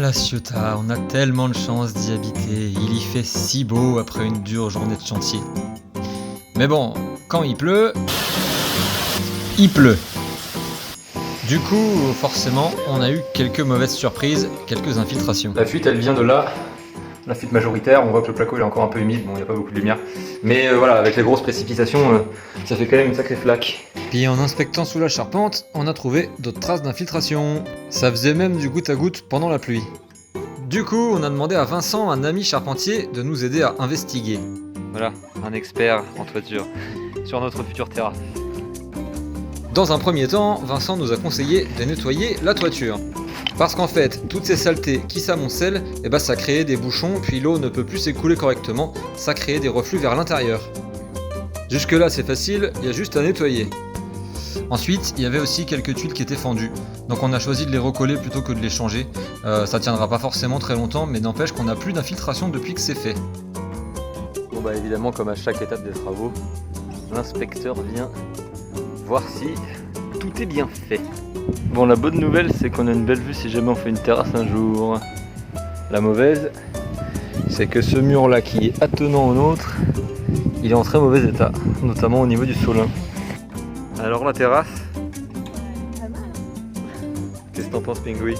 La Ciotat, on a tellement de chance d'y habiter, il y fait si beau après une dure journée de chantier. Mais bon, quand il pleut, il pleut. Du coup, forcément, on a eu quelques mauvaises surprises, quelques infiltrations. La fuite, elle vient de là, la fuite majoritaire. On voit que le placo il est encore un peu humide, bon, il n'y a pas beaucoup de lumière. Mais voilà, avec les grosses précipitations, ça fait quand même une sacrée flaque. Puis en inspectant sous la charpente, on a trouvé d'autres traces d'infiltration. Ça faisait même du goutte à goutte pendant la pluie. Du coup, on a demandé à Vincent, un ami charpentier, de nous aider à investiguer. Voilà, un expert en toiture sur notre future terrasse. Dans un premier temps, Vincent nous a conseillé de nettoyer la toiture. Parce qu'en fait, toutes ces saletés qui s'amoncellent, ça créait des bouchons, puis l'eau ne peut plus s'écouler correctement, ça créait des reflux vers l'intérieur. Jusque là c'est facile, il y a juste à nettoyer. Ensuite, il y avait aussi quelques tuiles qui étaient fendues, donc on a choisi de les recoller plutôt que de les changer. Ça tiendra pas forcément très longtemps, mais n'empêche qu'on n'a plus d'infiltration depuis que c'est fait. Bon bah évidemment, comme à chaque étape des travaux, l'inspecteur vient voir si tout est bien fait. Bon, la bonne nouvelle c'est qu'on a une belle vue si jamais on fait une terrasse un jour. La mauvaise, c'est que ce mur là qui est attenant au nôtre, il est en très mauvais état, notamment au niveau du solin. Alors la terrasse, qu'est-ce que t'en penses, Pingui?